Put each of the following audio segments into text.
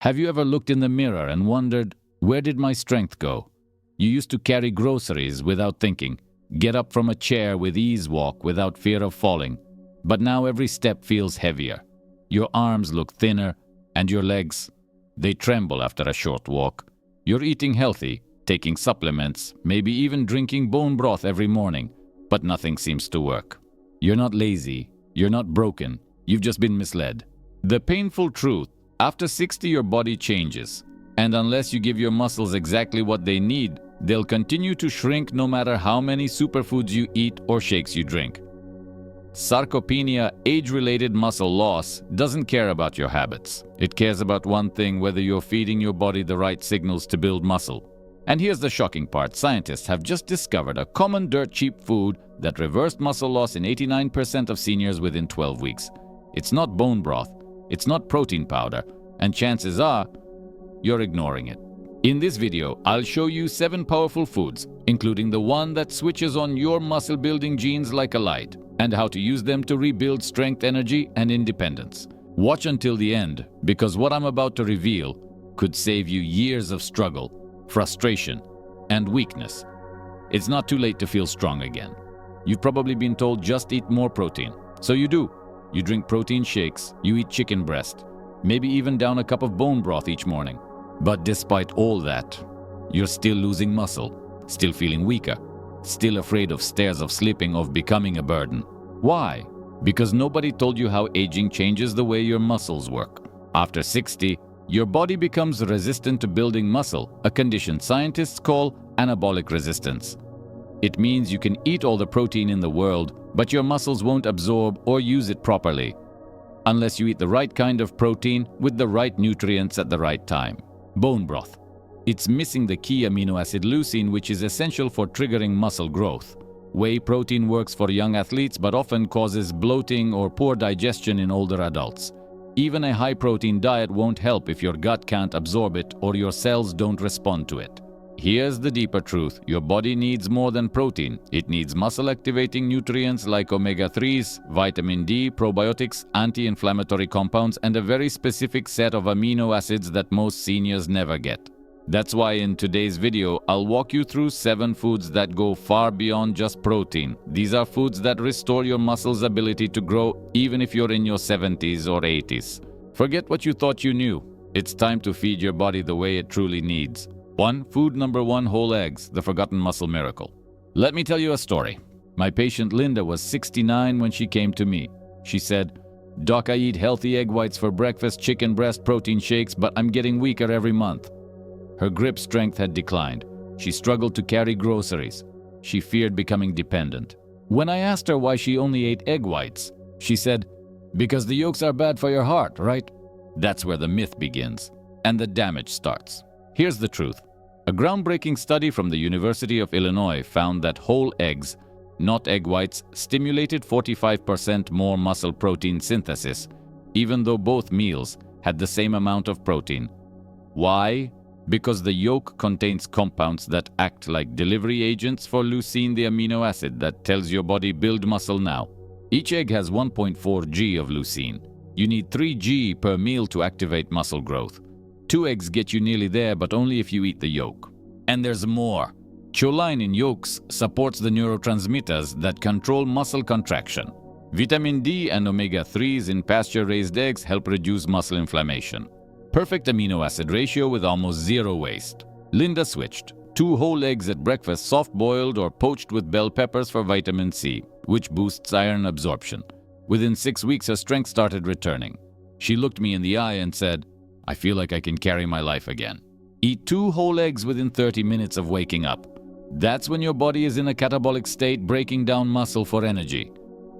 Have you ever looked in the mirror and wondered, where did my strength go? You used to carry groceries without thinking, get up from a chair with ease, walk without fear of falling. But now every step feels heavier. Your arms look thinner, and your legs, they tremble after a short walk. You're eating healthy, taking supplements, maybe even drinking bone broth every morning, but nothing seems to work. You're not lazy, you're not broken, you've just been misled. The painful truth, after 60 your body changes, and unless you give your muscles exactly what they need, they'll continue to shrink no matter how many superfoods you eat or shakes you drink. Sarcopenia, age-related muscle loss, doesn't care about your habits. It cares about one thing: whether you're feeding your body the right signals to build muscle. And here's the shocking part: scientists have just discovered a common dirt-cheap food that reversed muscle loss in 89% of seniors within 12 weeks. It's not bone broth, it's not protein powder, and chances are, you're ignoring it. In this video, I'll show you 7 powerful foods, including the one that switches on your muscle-building genes like a light, and how to use them to rebuild strength, energy, and independence. Watch until the end, because what I'm about to reveal could save you years of struggle, frustration, and weakness. It's not too late to feel strong again. You've probably been told just eat more protein. So you do. You drink protein shakes, you eat chicken breast, maybe even down a cup of bone broth each morning. But despite all that, you're still losing muscle, still feeling weaker, still afraid of stairs, of slipping, of becoming a burden. Why? Because nobody told you how aging changes the way your muscles work. After 60, your body becomes resistant to building muscle, a condition scientists call anabolic resistance. It means you can eat all the protein in the world, but your muscles won't absorb or use it properly, unless you eat the right kind of protein with the right nutrients at the right time. Bone broth. It's missing the key amino acid leucine, which is essential for triggering muscle growth. Whey protein works for young athletes but often causes bloating or poor digestion in older adults. Even a high-protein diet won't help if your gut can't absorb it or your cells don't respond to it. Here's the deeper truth: your body needs more than protein. It needs muscle-activating nutrients like omega-3s, vitamin D, probiotics, anti-inflammatory compounds, and a very specific set of amino acids that most seniors never get. That's why in today's video, I'll walk you through 7 foods that go far beyond just protein. These are foods that restore your muscles' ability to grow even if you're in your 70s or 80s. Forget what you thought you knew. It's time to feed your body the way it truly needs. Food number 1, whole eggs, the forgotten muscle miracle. Let me tell you a story. My patient Linda was 69 when she came to me. She said, "Doc, I eat healthy egg whites for breakfast, chicken breast, protein shakes, but I'm getting weaker every month." Her grip strength had declined. She struggled to carry groceries. She feared becoming dependent. When I asked her why she only ate egg whites, she said, "Because the yolks are bad for your heart, right?" That's where the myth begins, and the damage starts. Here's the truth. A groundbreaking study from the University of Illinois found that whole eggs, not egg whites, stimulated 45% more muscle protein synthesis, even though both meals had the same amount of protein. Why? Because the yolk contains compounds that act like delivery agents for leucine, the amino acid that tells your body build muscle now. Each egg has 1.4 g of leucine. You need 3 g per meal to activate muscle growth. 2 eggs get you nearly there, but only if you eat the yolk. And there's more. Choline in yolks supports the neurotransmitters that control muscle contraction. Vitamin D and omega-3s in pasture-raised eggs help reduce muscle inflammation. Perfect amino acid ratio with almost zero waste. Linda switched. 2 whole eggs at breakfast, soft-boiled or poached with bell peppers for vitamin C, which boosts iron absorption. Within 6 weeks, her strength started returning. She looked me in the eye and said, "I feel like I can carry my life again." Eat 2 whole eggs within 30 minutes of waking up. That's when your body is in a catabolic state, breaking down muscle for energy.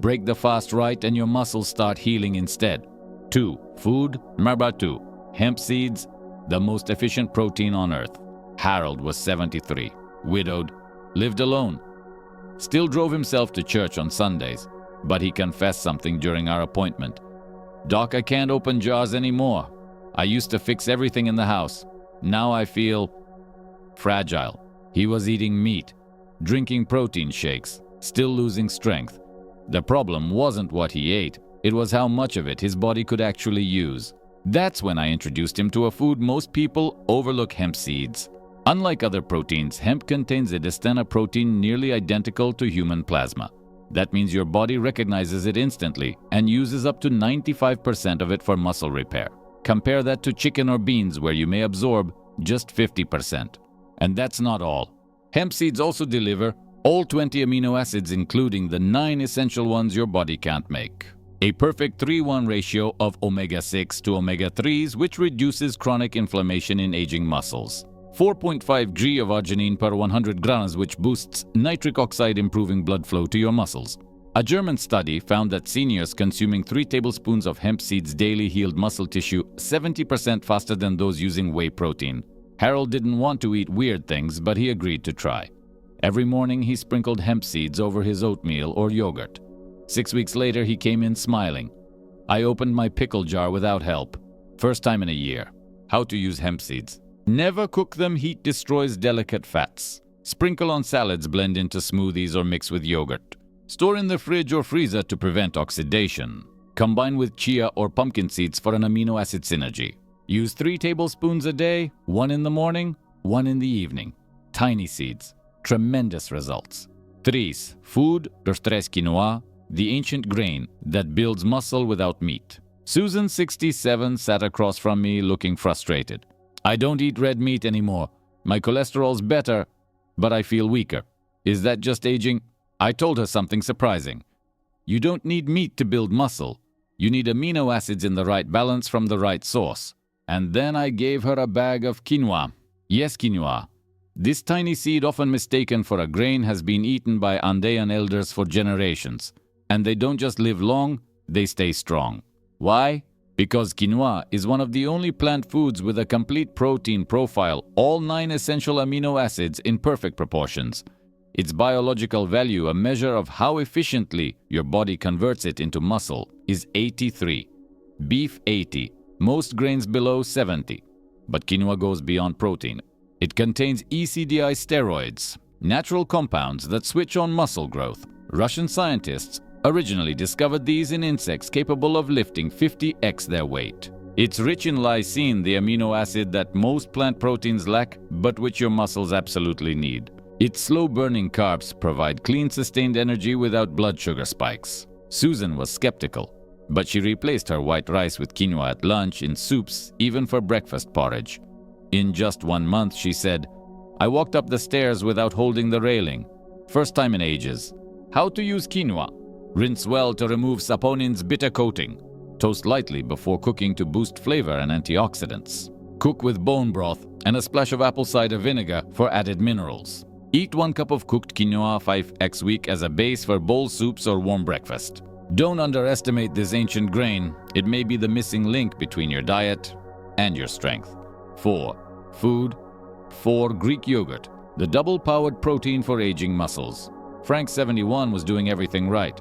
Break the fast right and your muscles start healing instead. 2. Food number 2. Hemp seeds, the most efficient protein on earth. Harold was 73, widowed, lived alone. Still drove himself to church on Sundays, but he confessed something during our appointment. "Doc, I can't open jars anymore. I used to fix everything in the house. Now I feel fragile." He was eating meat, drinking protein shakes, still losing strength. The problem wasn't what he ate, it was how much of it his body could actually use. That's when I introduced him to a food most people overlook: hemp seeds. Unlike other proteins, hemp contains a distena protein nearly identical to human plasma. That means your body recognizes it instantly and uses up to 95% of it for muscle repair. Compare that to chicken or beans, where you may absorb just 50%. And that's not all. Hemp seeds also deliver all 20 amino acids, including the 9 essential ones your body can't make. A perfect 3:1 ratio of omega-6 to omega-3s, which reduces chronic inflammation in aging muscles. 4.5 g of arginine per 100 grams, which boosts nitric oxide, improving blood flow to your muscles. A German study found that seniors consuming 3 tablespoons of hemp seeds daily healed muscle tissue 70% faster than those using whey protein. Harold didn't want to eat weird things, but he agreed to try. Every morning he sprinkled hemp seeds over his oatmeal or yogurt. 6 weeks later he came in smiling. I opened my pickle jar without help. First time in a year. How to use hemp seeds. Never cook them, heat destroys delicate fats. Sprinkle on salads, blend into smoothies or mix with yogurt. Store in the fridge or freezer to prevent oxidation. Combine with chia or pumpkin seeds for an amino acid synergy. Use 3 tablespoons a day, 1 in the morning, 1 in the evening. Tiny seeds. Tremendous results. 3. Food, rostres quinoa, the ancient grain that builds muscle without meat. Susan, 67, sat across from me looking frustrated. I don't eat red meat anymore. My cholesterol's better, but I feel weaker. Is that just aging? I told her something surprising. You don't need meat to build muscle. You need amino acids in the right balance from the right source. And then I gave her a bag of quinoa. Yes, quinoa. This tiny seed, often mistaken for a grain, has been eaten by Andean elders for generations. And they don't just live long, they stay strong. Why? Because quinoa is one of the only plant foods with a complete protein profile, all 9 essential amino acids in perfect proportions. Its biological value, a measure of how efficiently your body converts it into muscle, is 83. Beef 80, most grains below 70. But quinoa goes beyond protein. It contains ECDI steroids, natural compounds that switch on muscle growth. Russian scientists originally discovered these in insects capable of lifting 50x their weight. It's rich in lysine, the amino acid that most plant proteins lack, but which your muscles absolutely need. Its slow-burning carbs provide clean, sustained energy without blood sugar spikes. Susan was skeptical, but she replaced her white rice with quinoa at lunch, in soups, even for breakfast porridge. In just 1 month, she said, I walked up the stairs without holding the railing. First time in ages. How to use quinoa. Rinse well to remove saponin's bitter coating. Toast lightly before cooking to boost flavor and antioxidants. Cook with bone broth and a splash of apple cider vinegar for added minerals. Eat 1 cup of cooked quinoa 5x week as a base for bowl soups or warm breakfast. Don't underestimate this ancient grain. It may be the missing link between your diet and your strength. 4. Food. 4. Greek yogurt, the double-powered protein for aging muscles. Frank, 71, was doing everything right.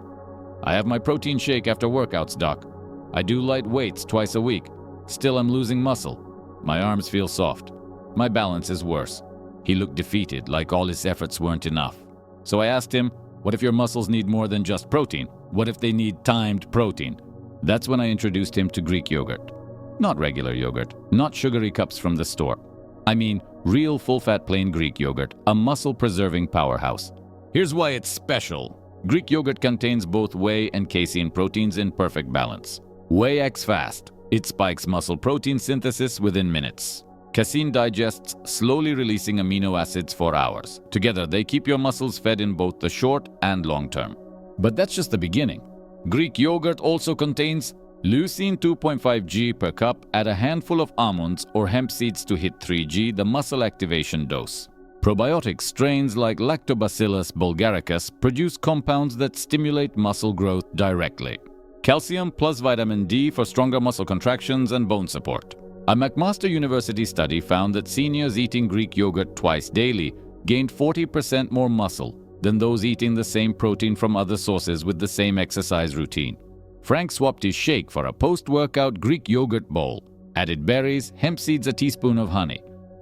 I have my protein shake after workouts, doc. I do light weights twice a week. Still, I'm losing muscle. My arms feel soft. My balance is worse. He looked defeated, like all his efforts weren't enough. So I asked him, what if your muscles need more than just protein? What if they need timed protein? That's when I introduced him to Greek yogurt. Not regular yogurt, not sugary cups from the store. I mean, real full-fat plain Greek yogurt, a muscle-preserving powerhouse. Here's why it's special. Greek yogurt contains both whey and casein proteins in perfect balance. Whey acts fast. It spikes muscle protein synthesis within minutes. Casein digests, slowly releasing amino acids for hours. Together, they keep your muscles fed in both the short and long term. But that's just the beginning. Greek yogurt also contains leucine, 2.5 g per cup. Add a handful of almonds or hemp seeds to hit 3 g, the muscle activation dose. Probiotic strains like Lactobacillus bulgaricus produce compounds that stimulate muscle growth directly. Calcium plus vitamin D for stronger muscle contractions and bone support. A McMaster University study found that seniors eating Greek yogurt twice daily gained 40% more muscle than those eating the same protein from other sources with the same exercise routine. Frank swapped his shake for a post-workout Greek yogurt bowl, added berries, hemp seeds, a teaspoon of honey.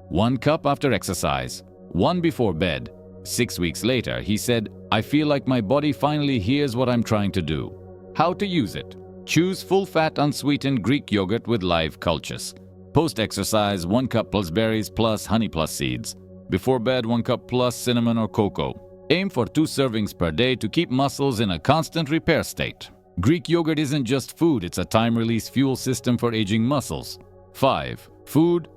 1 cup after exercise, 1 before bed. 6 weeks later, he said, I feel like my body finally hears what I'm trying to do. How to use it. Choose full-fat unsweetened Greek yogurt with live cultures. Post-exercise, 1 cup plus berries plus honey plus seeds. Before bed, 1 cup plus cinnamon or cocoa. Aim for 2 servings per day to keep muscles in a constant repair state. Greek yogurt isn't just food, it's a time-release fuel system for aging muscles. 5. Food.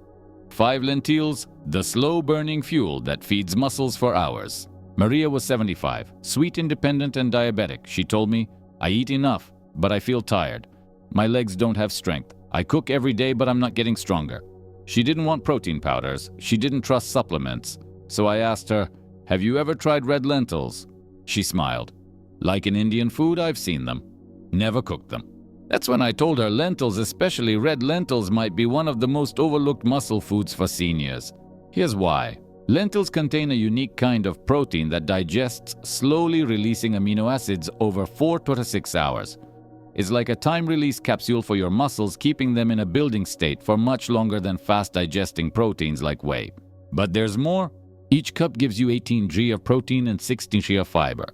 5 lentils, the slow-burning fuel that feeds muscles for hours. Maria was 75, sweet independent and diabetic. She told me, I eat enough, but I feel tired. My legs don't have strength. I cook every day, but I'm not getting stronger. She didn't want protein powders. She didn't trust supplements. So I asked her, have you ever tried red lentils? She smiled. Like in Indian food, I've seen them. Never cooked them. That's when I told her lentils, especially red lentils, might be one of the most overlooked muscle foods for seniors. Here's why. Lentils contain a unique kind of protein that digests, slowly releasing amino acids over 4 to 6 hours. It's like a time-release capsule for your muscles, keeping them in a building state for much longer than fast-digesting proteins like whey. But there's more. Each cup gives you 18 g of protein and 16 g of fiber.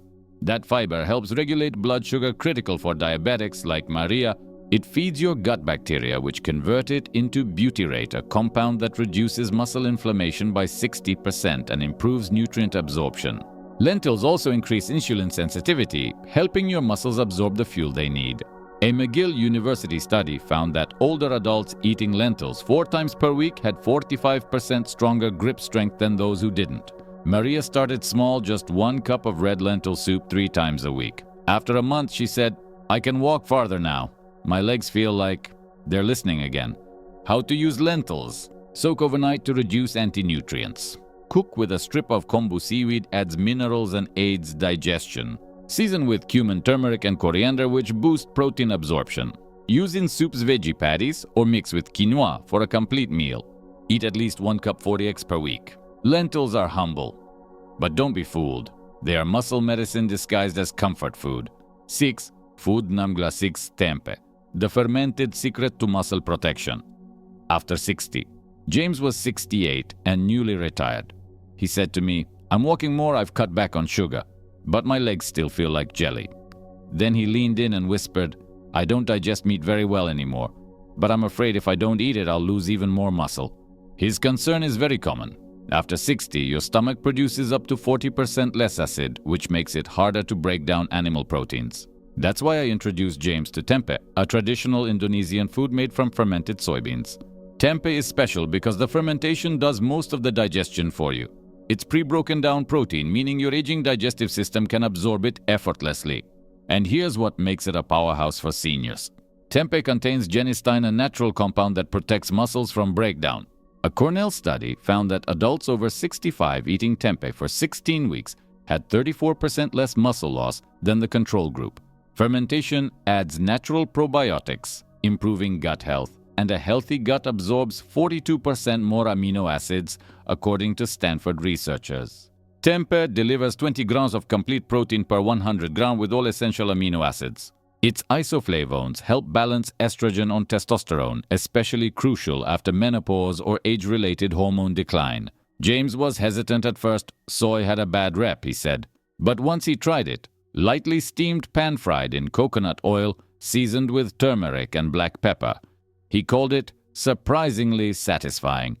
That fiber helps regulate blood sugar, critical for diabetics like Maria. It feeds your gut bacteria, which convert it into butyrate, a compound that reduces muscle inflammation by 60% and improves nutrient absorption. Lentils also increase insulin sensitivity, helping your muscles absorb the fuel they need. A McGill University study found that older adults eating lentils 4 times per week had 45% stronger grip strength than those who didn't. Maria started small, just 1 cup of red lentil soup 3 times a week. After a month, she said, I can walk farther now. My legs feel like they're listening again. How to use lentils. Soak overnight to reduce anti-nutrients. Cook with a strip of kombu seaweed, adds minerals and aids digestion. Season with cumin, turmeric, and coriander, which boost protein absorption. Use in soups, veggie patties, or mix with quinoa for a complete meal. Eat at least 1 cup 40x per week. Lentils are humble, but don't be fooled. They are muscle medicine disguised as comfort food. 6. Food Namgla 6 Tempe, the fermented secret to muscle protection. After 60. James was 68 and newly retired. He said to me, I'm walking more, I've cut back on sugar, but my legs still feel like jelly. Then he leaned in and whispered, I don't digest meat very well anymore, but I'm afraid if I don't eat it, I'll lose even more muscle. His concern is very common. After 60, your stomach produces up to 40% less acid, which makes it harder to break down animal proteins. That's why I introduced James to tempe, a traditional Indonesian food made from fermented soybeans. Tempe is special because the fermentation does most of the digestion for you. It's pre-broken down protein, meaning your aging digestive system can absorb it effortlessly. And here's what makes it a powerhouse for seniors. Tempe contains genistein, a natural compound that protects muscles from breakdown. A Cornell study found that adults over 65 eating tempeh for 16 weeks had 34% less muscle loss than the control group. Fermentation adds natural probiotics, improving gut health, and a healthy gut absorbs 42% more amino acids, according to Stanford researchers. Tempeh delivers 20 grams of complete protein per 100 grams with all essential amino acids. Its isoflavones help balance estrogen on testosterone, especially crucial after menopause or age-related hormone decline. James was hesitant at first. Soy had a bad rep, he said. But once he tried it, lightly steamed pan-fried in coconut oil, seasoned with turmeric and black pepper, he called it surprisingly satisfying.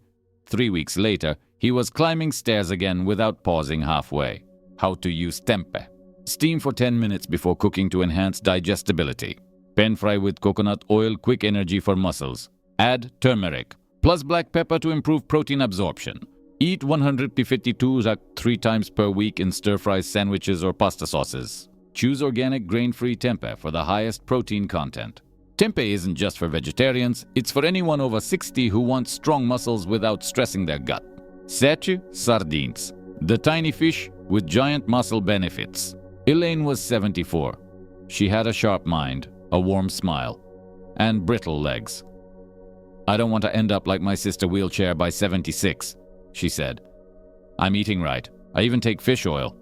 3 weeks later, he was climbing stairs again without pausing halfway. How to use tempeh. Steam for 10 minutes before cooking to enhance digestibility. Pan fry with coconut oil, quick energy for muscles. Add turmeric, plus black pepper to improve protein absorption. Eat 152 3 times per week in stir-fry sandwiches or pasta sauces. Choose organic grain-free tempeh for the highest protein content. Tempeh isn't just for vegetarians, it's for anyone over 60 who wants strong muscles without stressing their gut. 7. Sardines, the tiny fish with giant muscle benefits. Elaine was 74. She had a sharp mind, a warm smile, and brittle legs. I don't want to end up like my sister wheelchair by 76, she said. I'm eating right. I even take fish oil.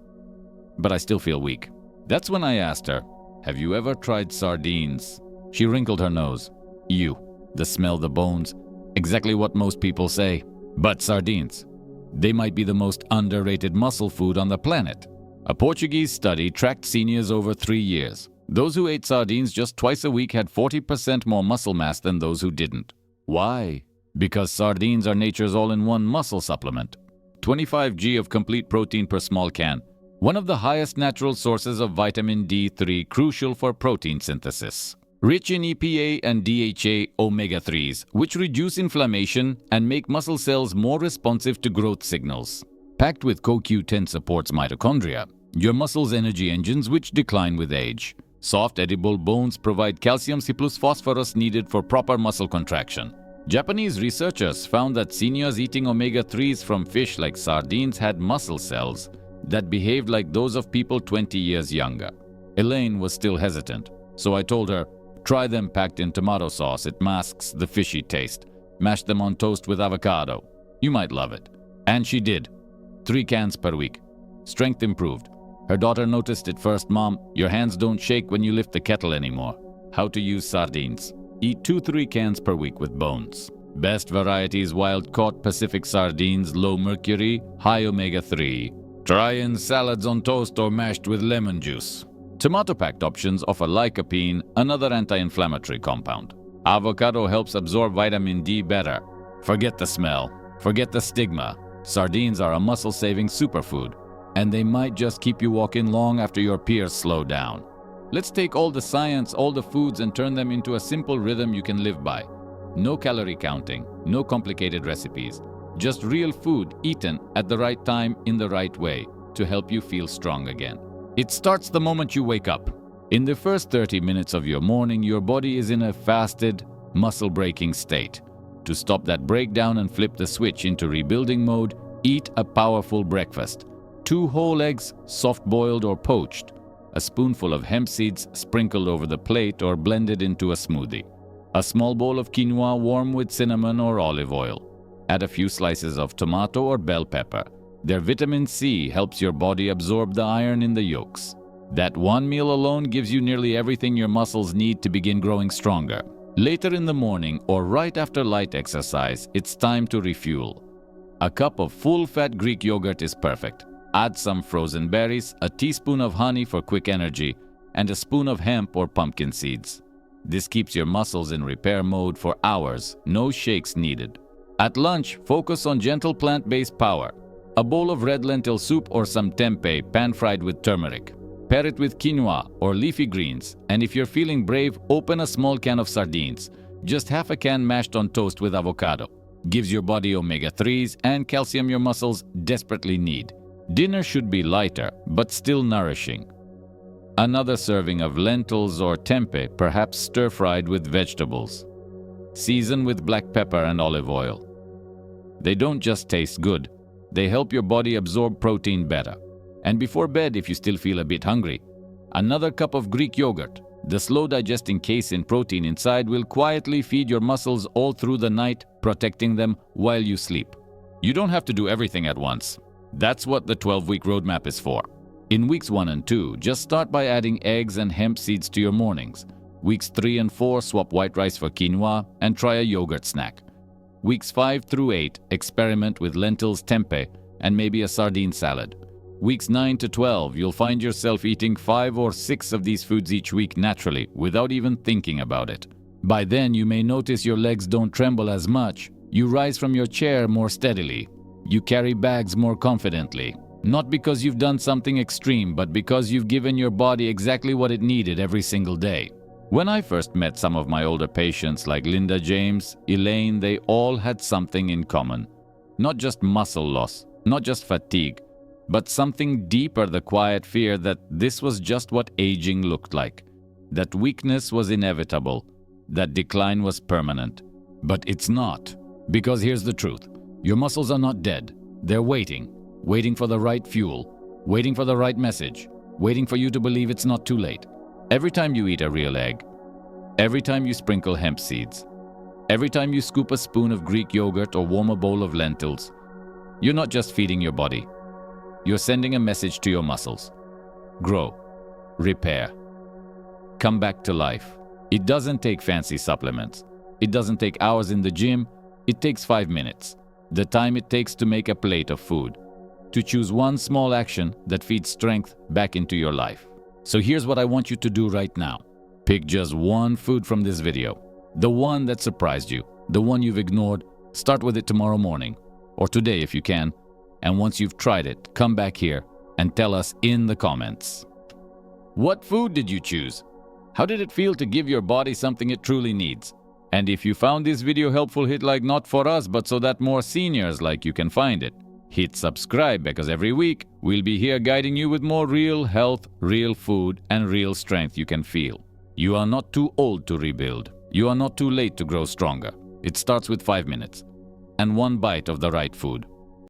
But I still feel weak. That's when I asked her, have you ever tried sardines? She wrinkled her nose. Ew, the smell, the bones, exactly what most people say. But sardines, they might be the most underrated muscle food on the planet. A Portuguese study tracked seniors over 3 years. Those who ate sardines just twice a week had 40% more muscle mass than those who didn't. Why? Because sardines are nature's all-in-one muscle supplement. 25 g of complete protein per small can. One of the highest natural sources of vitamin D3 crucial for protein synthesis. Rich in EPA and DHA omega-3s, which reduce inflammation and make muscle cells more responsive to growth signals. Packed with CoQ10 supports mitochondria, your muscles' energy engines which decline with age. Soft edible bones provide calcium C plus phosphorus needed for proper muscle contraction. Japanese researchers found that seniors eating omega-3s from fish like sardines had muscle cells that behaved like those of people 20 years younger. Elaine was still hesitant, so I told her, try them packed in tomato sauce. It masks the fishy taste. Mash them on toast with avocado. You might love it. And she did. 3 cans per week. Strength improved. Her daughter noticed it first. Mom, your hands don't shake when you lift the kettle anymore. How to use sardines. Eat 2-3 cans per week with bones. Best varieties wild-caught Pacific sardines, low mercury, high omega-3. Try in salads on toast or mashed with lemon juice. Tomato-packed options offer lycopene, another anti-inflammatory compound. Avocado helps absorb vitamin D better. Forget the smell. Forget the stigma. Sardines are a muscle-saving superfood, and they might just keep you walking long after your peers slow down. Let's take all the science, all the foods, and turn them into a simple rhythm you can live by. No calorie counting, no complicated recipes. Just real food eaten at the right time in the right way to help you feel strong again. It starts the moment you wake up. In the first 30 minutes of your morning, your body is in a fasted, muscle-breaking state. To stop that breakdown and flip the switch into rebuilding mode, eat a powerful breakfast. 2 whole eggs, soft-boiled or poached. A spoonful of hemp seeds sprinkled over the plate or blended into a smoothie. A small bowl of quinoa warm with cinnamon or olive oil. Add a few slices of tomato or bell pepper. Their vitamin C helps your body absorb the iron in the yolks. That one meal alone gives you nearly everything your muscles need to begin growing stronger. Later in the morning or right after light exercise, it's time to refuel. A cup of full-fat Greek yogurt is perfect. Add some frozen berries, a teaspoon of honey for quick energy, and a spoon of hemp or pumpkin seeds. This keeps your muscles in repair mode for hours, no shakes needed. At lunch, focus on gentle plant-based power. A bowl of red lentil soup or some tempeh pan-fried with turmeric. Pair it with quinoa or leafy greens, and if you're feeling brave, open a small can of sardines. Just half a can mashed on toast with avocado. Gives your body omega-3s and calcium your muscles desperately need. Dinner should be lighter, but still nourishing. Another serving of lentils or tempeh, perhaps stir-fried with vegetables. Season with black pepper and olive oil. They don't just taste good, they help your body absorb protein better. And before bed, if you still feel a bit hungry, another cup of Greek yogurt. The slow-digesting casein protein inside will quietly feed your muscles all through the night, protecting them while you sleep. You don't have to do everything at once. That's what the 12-week roadmap is for. In weeks 1 and 2, just start by adding eggs and hemp seeds to your mornings. Weeks 3 and 4, swap white rice for quinoa and try a yogurt snack. Weeks 5 through 8, experiment with lentils, tempeh, and maybe a sardine salad. Weeks 9 to 12, you'll find yourself eating 5 or 6 of these foods each week naturally, without even thinking about it. By then, you may notice your legs don't tremble as much. You rise from your chair more steadily. You carry bags more confidently. Not because you've done something extreme, but because you've given your body exactly what it needed every single day. When I first met some of my older patients like Linda James, Elaine, they all had something in common. Not just muscle loss, not just fatigue, but something deeper, the quiet fear that this was just what aging looked like. That weakness was inevitable, that decline was permanent. But it's not, because here's the truth. Your muscles are not dead. They're waiting for the right fuel, waiting for the right message, waiting for you to believe it's not too late. Every time you eat a real egg, every time you sprinkle hemp seeds, every time you scoop a spoon of Greek yogurt or warm a bowl of lentils, you're not just feeding your body. You're sending a message to your muscles. Grow, repair, come back to life. It doesn't take fancy supplements. It doesn't take hours in the gym. It takes 5 minutes. The time it takes to make a plate of food. To choose one small action that feeds strength back into your life. So here's what I want you to do right now. Pick just one food from this video. The one that surprised you, the one you've ignored. Start with it tomorrow morning, or today if you can. And once you've tried it, come back here and tell us in the comments. What food did you choose? How did it feel to give your body something it truly needs? And if you found this video helpful, hit like, not for us, but so that more seniors like you can find it. Hit subscribe, because every week we'll be here guiding you with more real health, real food, and real strength you can feel. You are not too old to rebuild. You are not too late to grow stronger. It starts with 5 minutes and one bite of the right food.